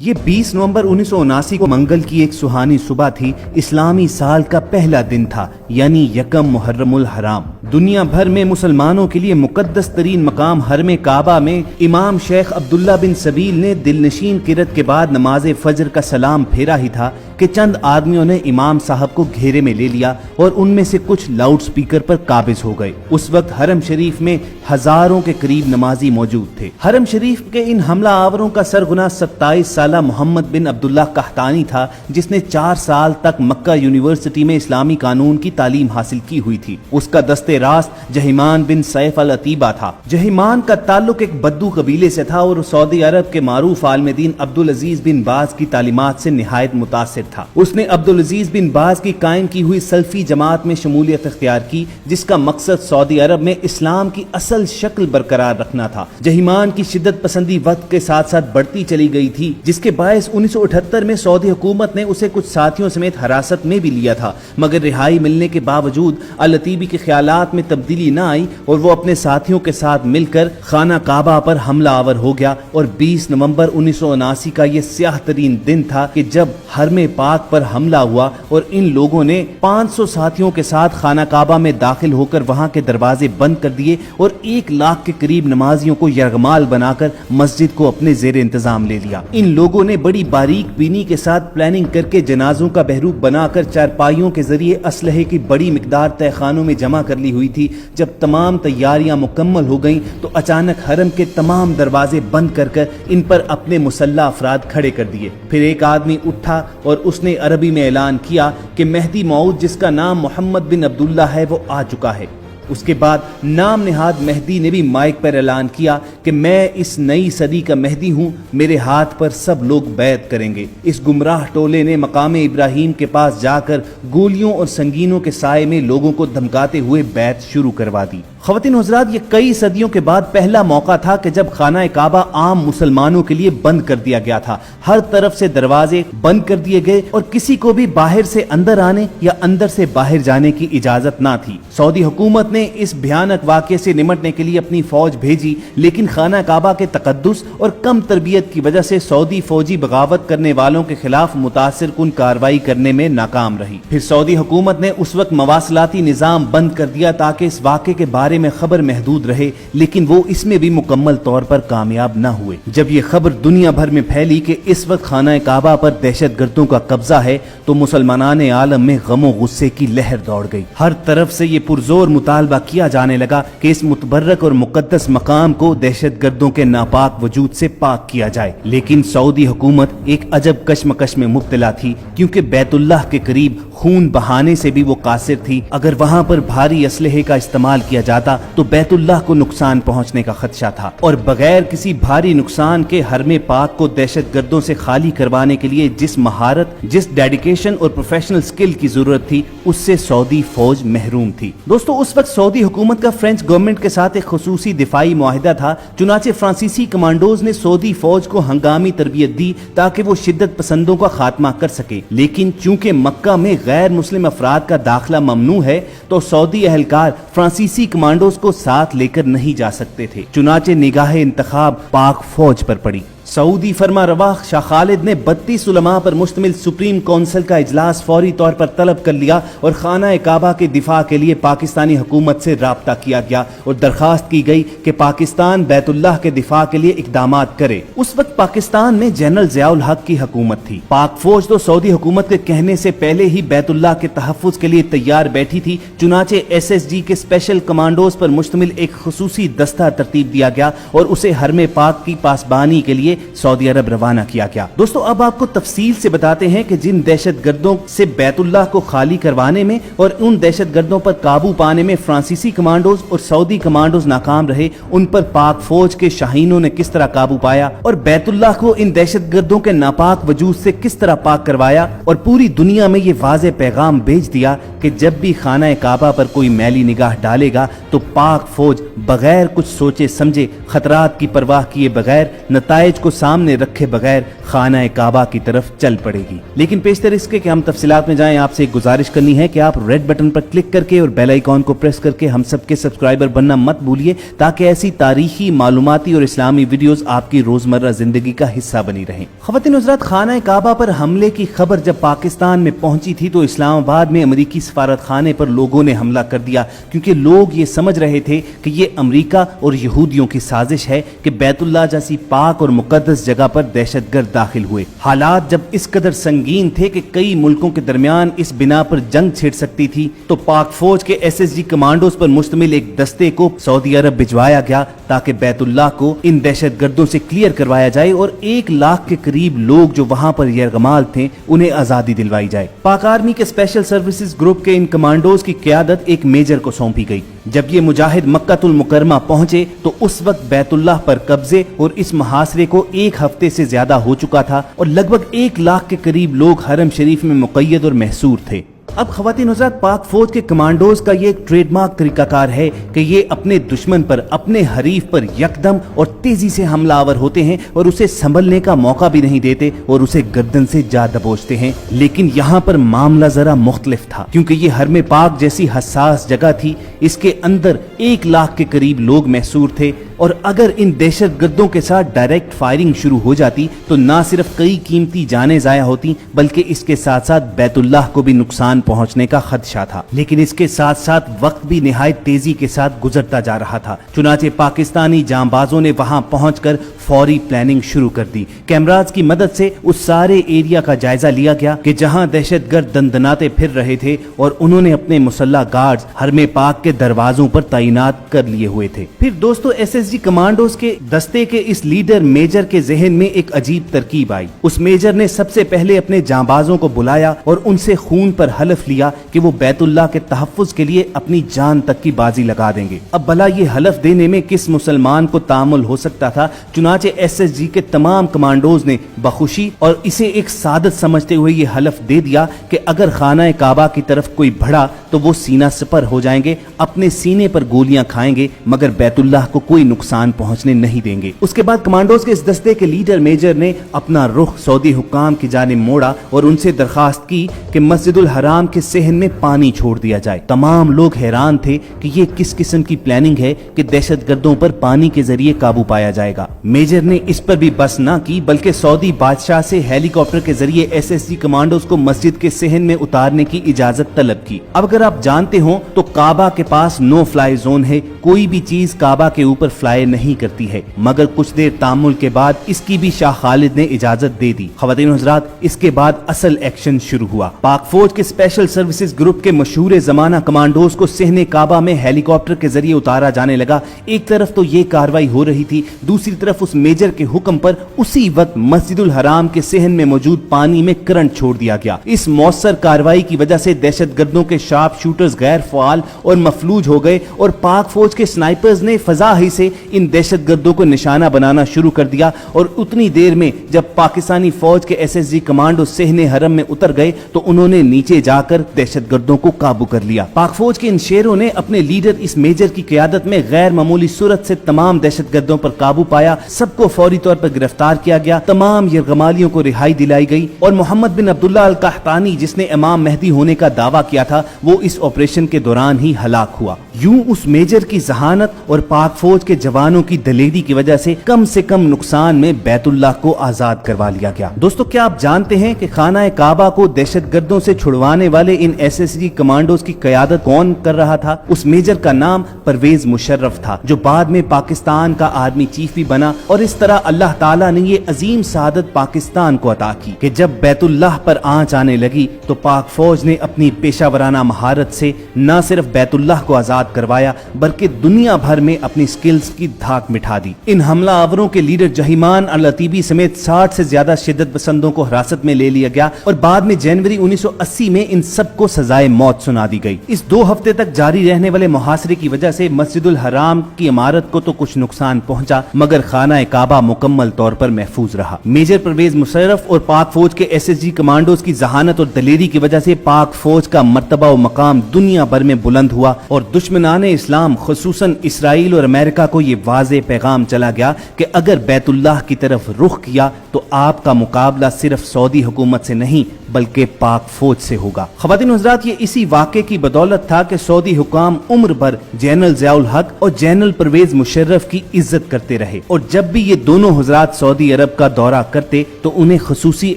یہ 20 نومبر 1979 کو منگل کی ایک سہانی صبح تھی۔ اسلامی سال کا پہلا دن تھا، یعنی یکم محرم الحرام۔ دنیا بھر میں مسلمانوں کے لیے مقدس ترین مقام حرم کعبہ میں امام شیخ عبداللہ بن سبیل نے دل نشین قرات کے بعد نماز فجر کا سلام پھیرا ہی تھا کہ چند آدمیوں نے امام صاحب کو گھیرے میں لے لیا اور ان میں سے کچھ لاؤڈ سپیکر پر قابض ہو گئے۔ اس وقت حرم شریف میں ہزاروں کے قریب نمازی موجود تھے۔ حرم شریف کے ان حملہ آوروں کا سرغنہ 27 سالہ محمد بن عبداللہ قحطانی تھا، جس نے 4 سال تک مکہ یونیورسٹی میں اسلامی قانون کی تعلیم حاصل کی ہوئی تھی۔ اس کا دست راست جہیمان بن سیف العتیبہ تھا۔ جہیمان کا تعلق ایک بدو قبیلے سے تھا اور سعودی عرب کے معروف عالم دین عبدالعزیز بن باز کی تعلیمات سے نہایت متاثر تھا۔ اس نے عبدالعزیز بن باز کی قائم کی ہوئی سلفی جماعت میں شمولیت اختیار کی، جس کا مقصد سعودی عرب میں اسلام کی اصل شکل برقرار رکھنا تھا۔ جہیمان کی شدت پسندی وقت کے ساتھ ساتھ بڑھتی چلی گئی تھی، جس کے باعث 1978 میں سعودی حکومت نے اسے کچھ ساتھیوں سمیت حراست میں بھی لیا تھا، مگر رہائی ملنے کے باوجود العتیبی کے خیالات میں تبدیلی نہ آئی اور وہ اپنے ساتھیوں کے ساتھ مل کر خانہ کعبہ پر حملہ آور ہو گیا۔ اور 20 نومبر 1979 کا یہ سیاہ ترین دن تھا کہ جب حرم پاک پر حملہ ہوا اور ان لوگوں نے 500 ساتھیوں کے ساتھ خانہ کعبہ میں داخل ہو کر وہاں کے دروازے بند کر دیے اور 1 لاکھ کے قریب نمازیوں کو یرغمال بنا کر مسجد کو اپنے زیر انتظام لے لیا۔ ان لوگوں نے بڑی باریک بینی کے ساتھ پلاننگ کر کے جنازوں کا بحروب بنا کر چارپائیوں کے ذریعے اسلحے کی بڑی مقدار تہہ خانوں میں جمع کر لی ہوئی تھی۔ جب تمام تیاریاں مکمل ہو گئیں تو اچانک حرم کے تمام دروازے بند کر کر ان پر اپنے مسلح افراد کھڑے کر دیے۔ پھر ایک آدمی اٹھا اور اس نے عربی میں اعلان کیا کہ مہدی موعود، جس کا نام محمد بن عبداللہ ہے، وہ آ چکا ہے۔ اس کے بعد نام نہاد مہدی نے بھی مائک پر اعلان کیا کہ میں اس نئی صدی کا مہدی ہوں، میرے ہاتھ پر سب لوگ بیعت کریں گے۔ اس گمراہ ٹولے نے مقام ابراہیم کے پاس جا کر گولیوں اور سنگینوں کے سائے میں لوگوں کو دھمکاتے ہوئے بیعت شروع کروا دی۔ خواتین و حضرات، یہ کئی صدیوں کے بعد پہلا موقع تھا کہ جب خانہ کعبہ عام مسلمانوں کے لیے بند کر دیا گیا تھا۔ ہر طرف سے دروازے بند کر دیے گئے اور کسی کو بھی باہر سے اندر آنے یا اندر سے باہر جانے کی اجازت نہ تھی۔ سعودی حکومت نے اس بھیانک واقعے سے نمٹنے کے لیے اپنی فوج بھیجی، لیکن خانہ کعبہ کے تقدس اور کم تربیت کی وجہ سے سعودی فوجی بغاوت کرنے والوں کے خلاف متاثر کن کارروائی کرنے میں ناکام رہی۔ پھر سعودی حکومت نے اس وقت مواصلاتی نظام بند کر دیا تاکہ اس واقعے کے بارے میں خبر محدود رہے، لیکن وہ اس میں بھی مکمل طور پر کامیاب نہ ہوئے۔ جب یہ خبر دنیا بھر میں پھیلی کہ اس وقت خانہ کعبہ پر دہشت گردوں کا قبضہ ہے تو مسلمانان عالم میں غم و غصے کی لہر دوڑ گئی۔ ہر طرف سے یہ پرزور مطالبہ کیا جانے لگا کہ اس متبرک اور مقدس مقام کو دہشت گردوں کے ناپاک وجود سے پاک کیا جائے، لیکن سعودی حکومت ایک عجب کشمکش میں مبتلا تھی، کیونکہ بیت اللہ کے قریب خون بہانے سے بھی وہ قاصر تھی۔ اگر وہاں پر بھاری اسلحے کا استعمال کیا جاتا تو بیت اللہ کو نقصان پہنچنے کا خدشہ تھا، اور بغیر کسی بھاری نقصان کے حرم پاک کو دہشت گردوں سے خالی کروانے کے لیے جس مہارت، جس ڈیڈیکیشن اور پروفیشنل سکل کی ضرورت تھی، اس سے سعودی فوج محروم تھی۔ دوستو، اس وقت سعودی حکومت کا فرینچ گورنمنٹ کے ساتھ ایک خصوصی دفاعی معاہدہ تھا، چنانچہ فرانسیسی کمانڈوز نے سعودی فوج کو ہنگامی تربیت دی تاکہ وہ شدت پسندوں کا خاتمہ کر سکے، لیکن چونکہ مکہ میں غیر مسلم افراد کا داخلہ ممنوع ہے تو سعودی اہلکار فرانسیسی کمانڈوز کو ساتھ لے کر نہیں جا سکتے تھے، چنانچہ نگاہ انتخاب پاک فوج پر پڑی۔ سعودی فرما روا شاہ خالد نے 32 علماء پر مشتمل سپریم کونسل کا اجلاس فوری طور پر طلب کر لیا اور خانہ کعبہ کے دفاع کے لیے پاکستانی حکومت سے رابطہ کیا گیا اور درخواست کی گئی کہ پاکستان بیت اللہ کے دفاع کے لیے اقدامات کرے۔ اس وقت پاکستان میں جنرل ضیاء الحق کی حکومت تھی۔ پاک فوج تو سعودی حکومت کے کہنے سے پہلے ہی بیت اللہ کے تحفظ کے لیے تیار بیٹھی تھی، چنانچہ SSG کے اسپیشل کمانڈوز پر مشتمل ایک خصوصی دستہ ترتیب دیا گیا اور اسے حرم پاک کی پاسبانی کے لیے سعودی عرب روانہ کیا گیا۔ دوستو، اب آپ کو تفصیل سے بتاتے ہیں کہ جن دہشت گردوں سے بیت اللہ کو خالی کروانے میں اور ان دہشت گردوں پر قابو پانے میں فرانسیسی کمانڈوز اور سعودی کمانڈوز ناکام رہے، ان پر پاک فوج کے شاہینوں نے کس طرح قابو پایا اور بیت اللہ کو ان دہشت گردوں کے ناپاک وجود سے کس طرح پاک کروایا، اور پوری دنیا میں یہ واضح پیغام بھیج دیا کہ جب بھی خانہ کعبہ پر کوئی میلی نگاہ ڈالے گا تو پاک فوج بغیر کچھ سوچے سمجھے، خطرات کی پرواہ کیے بغیر، نتائج کو کو سامنے رکھے بغیر خانہ کعبہ کی طرف چل پڑے گی۔ لیکن پیشتر اس کے کہ ہم تفصیلات میں جائیں، آپ سے ایک گزارش کرنی ہے کہ آپ ریڈ بٹن پر کلک کر کے اور بیل آئیکن کو پریس کر کے ہم سب کے سبسکرائبر بننا مت بھولیے، تاکہ ایسی تاریخی، معلوماتی اور اسلامی ویڈیوز آپ کی روزمرہ زندگی کا حصہ بنی رہیں۔ خواتین حضرات، خانہ کعبہ پر حملے کی خبر جب پاکستان میں پہنچی تھی تو اسلام آباد میں امریکی سفارت خانے پر لوگوں نے حملہ کر دیا، کیونکہ لوگ یہ سمجھ رہے تھے کہ یہ امریکہ اور یہودیوں کی سازش ہے کہ بیت اللہ جیسی پاک اور مقدس جگہ پر دہشت گرد داخل ہوئے۔ حالات جب اس قدر سنگین تھے کہ کئی ملکوں کے درمیان اس بنا پر جنگ چھڑ سکتی تھی، تو پاک فوج کے SSG کمانڈوز پر مشتمل ایک دستے کو سعودی عرب بھجوایا گیا تاکہ بیت اللہ کو ان دہشت گردوں سے کلیئر کروایا جائے اور 1 لاکھ کے قریب لوگ جو وہاں پر یرغمال تھے انہیں آزادی دلوائی جائے۔ پاک آرمی کے اسپیشل سروسز گروپ کے ان کمانڈوز کی قیادت ایک میجر کو سونپی گئی۔ جب یہ مجاہد مکہ المکرمہ پہنچے تو اس وقت بیت اللہ پر قبضے اور اس محاصرے کو 1 ہفتے سے زیادہ ہو چکا تھا اور لگ بھگ 1 لاکھ کے قریب لوگ حرم شریف میں مقید اور محصور تھے۔ اب خواتین حضرات، پاک فوج کے کمانڈوز کا یہ ایک ٹریڈ مارک طریقہ کار ہے کہ یہ اپنے دشمن پر، اپنے حریف پر یکدم اور تیزی سے حملہ آور ہوتے ہیں اور اسے سنبھلنے کا موقع بھی نہیں دیتے اور اسے گردن سے جا دبوچتے ہیں۔ لیکن یہاں پر معاملہ ذرا مختلف تھا، کیونکہ یہ حرم پاک جیسی حساس جگہ تھی، اس کے اندر 1 لاکھ کے قریب لوگ محصور تھے، اور اگر ان دہشت گردوں کے ساتھ ڈائریکٹ فائرنگ شروع ہو جاتی تو نہ صرف کئی قیمتی جانیں ضائع ہوتی بلکہ اس کے ساتھ ساتھ بیت اللہ کو بھی نقصان پہنچنے کا خدشہ تھا۔ لیکن اس کے ساتھ ساتھ وقت بھی نہایت تیزی کے ساتھ گزرتا جا رہا تھا، چنانچہ پاکستانی جانبازوں نے وہاں پہنچ کر فوری پلاننگ شروع کر دی۔ کیمراز کی مدد سے اس سارے ایریا کا جائزہ لیا گیا کہ جہاں دہشت گرد دندناتے پھر رہے تھے، اور انہوں نے اپنے مسلح گارڈز حرم پاک کے دروازوں پر تعینات کر لیے ہوئے تھے۔ پھر دوستو، SSG کمانڈوز کے دستے کے اس لیڈر میجر کے ذہن میں ایک عجیب ترکیب آئی۔ اس میجر نے سب سے پہلے اپنے جانبازوں کو بلایا اور ان سے خون پر حلف لیا کہ وہ بیت اللہ کے تحفظ کے لیے اپنی جان تک کی بازی لگا دیں گے۔ اب بھلا یہ حلف دینے میں کس مسلمان کو تامل ہو سکتا تھا؟ چنانچہ SSG کے تمام کمانڈوز نے بخوشی اور اسے ایک سعادت سمجھتے ہوئے یہ حلف دے دیا کہ اگر خانہ کعبہ کی طرف کوئی بڑھا تو وہ سینہ سپر ہو جائیں گے، اپنے سینے پر گولیاں کھائیں گے، مگر بیت اللہ کو کوئی نقصان پہنچنے نہیں دیں گے۔ اس کے بعد کمانڈوز کے اس دستے کے لیڈر میجر نے اپنا رخ سعودی حکام کی جانب موڑا اور ان سے درخواست کی کہ مسجد الحرام کے صحن میں پانی چھوڑ دیا جائے۔ تمام لوگ حیران تھے کہ یہ کس قسم کی پلاننگ ہے کہ دہشت گردوں پر پانی کے ذریعے قابو پایا جائے گا۔ میجر نے اس پر بھی بس نہ کی بلکہ سعودی بادشاہ سے ہیلی کاپٹر کے ذریعے SSG کمانڈوز کو مسجد کے صحن میں اتارنے کی اجازت طلب کی۔ اب اگر آپ جانتے ہوں تو کعبہ کے پاس نو فلائی زون ہے، کوئی بھی چیز کعبہ کے اوپر فلائی نہیں کرتی ہے، مگر کچھ دیر تامل کے بعد اس کی بھی شاہ خالد نے اجازت دے دی۔ خواتین حضرات، اس کے بعد اصل ایکشن شروع ہوا۔ پاک فوج کے اسپیشل سروسز گروپ کے مشہور زمانہ کمانڈوز کو صحن کعبہ میں ہیلی کاپٹر کے ذریعے اتارا جانے لگا۔ ایک طرف تو یہ کاروائی ہو رہی تھی، دوسری طرف اس میجر کے حکم پر اسی وقت مسجد الحرام کے صحن میں موجود پانی میں کرنٹ چھوڑ دیا گیا۔ اس مؤثر کاروائی کی وجہ سے دہشت گردوں کے شارپ شوٹرز غیر فعال اور مفلوج ہو گئے اور پاک فوج کے سنائپرز نے فضا ہی سے ان دہشت گردوں کو نشانہ بنانا شروع کر دیا، اور اتنی دیر میں جب پاکستانی فوج کے SSG کمانڈو صحن حرم میں اتر گئے تو انہوں نے نیچے جا کر دہشت گردوں کو قابو کر لیا۔ پاک فوج کے ان شیروں نے اپنے لیڈر اس میجر کی قیادت میں غیر معمولی صورت سے تمام دہشت گردوں پر قابو پایا، سب کو فوری طور پر گرفتار کیا گیا، تمام یرغمالیوں کو رہائی دلائی گئی، اور محمد بن عبداللہ القحطانی جس نے امام مہدی ہونے کا دعویٰ کیا تھا وہ اس آپریشن کے دوران ہی ہلاک ہوا۔ یوں اس میجر کی ذہانت اور پاک فوج کے جوانوں کی دلیری کی وجہ سے کم نقصان میں بیت اللہ کو آزاد کروا لیا گیا۔ دوستو، کیا آپ جانتے ہیں کہ خانہ کعبہ کو دہشت گردوں سے چھڑوانے والے ان SSG کمانڈوز کی قیادت کون کر رہا تھا؟ اس میجر کا نام پرویز مشرف تھا، جو بعد میں پاکستان کا آرمی چیف بھی بنا، اور اس طرح اللہ تعالیٰ نے یہ عظیم سعادت پاکستان کو عطا کی کہ جب بیت اللہ پر آنچ آنے لگی تو پاک فوج نے اپنی پیشہ ورانہ مہارت سے نہ صرف بیت اللہ کو آزاد کروایا بلکہ دنیا بھر میں اپنی سکلز کی دھاک مٹھا دی۔ ان حملہ آوروں کے لیڈر جہیمان العتیبی سمیت 60 سے زیادہ شدت پسندوں کو حراست میں لے لیا گیا اور بعد میں جنوری 1980 میں ان سب کو سزائے موت سنا دی گئی۔ اس 2 ہفتے تک جاری رہنے والے محاصرے کی وجہ سے مسجد الحرام کی عمارت کو تو کچھ نقصان پہنچا، مگر خانہ خانہ کعبہ مکمل طور پر محفوظ رہا۔ میجر پرویز مشرف اور پاک فوج کے SSG کمانڈوز کی ذہانت اور دلیری کی وجہ سے پاک فوج کا مرتبہ و مقام دنیا بھر میں بلند ہوا اور دشمنان اسلام خصوصاً اسرائیل اور امریکہ کو یہ واضح پیغام چلا گیا کہ اگر بیت اللہ کی طرف رخ کیا تو آپ کا مقابلہ صرف سعودی حکومت سے نہیں بلکہ پاک فوج سے ہوگا۔ خواتین و حضرات، یہ اسی واقعے کی بدولت تھا کہ سعودی حکام عمر بھر جنرل ضیاء الحق اور جنرل پرویز مشرف کی عزت کرتے رہے، اور جب بھی یہ دونوں حضرات سعودی عرب کا دورہ کرتے تو انہیں خصوصی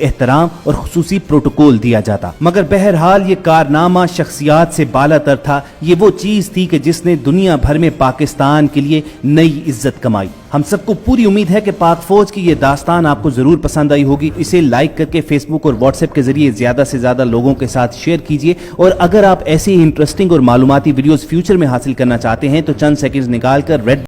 احترام اور خصوصی پروٹوکول دیا جاتا۔ مگر بہرحال یہ کارنامہ شخصیات سے بالا تر تھا، یہ وہ چیز تھی کہ جس نے دنیا بھر میں پاکستان کے لیے نئی عزت کمائی۔ ہم سب کو پوری امید ہے کہ پاک فوج کی یہ داستان آپ کو ضرور پسند آئی ہوگی۔ اسے لائک کر کے فیس بک اور واٹس ایپ کے ذریعے زیادہ سے زیادہ لوگوں کے ساتھ شیئر کیجیے، اور اگر آپ ایسے ہی انٹرسٹنگ اور معلوماتی ویڈیوز فیوچر میں حاصل کرنا چاہتے ہیں تو چند سیکنڈز نکال کر ریڈ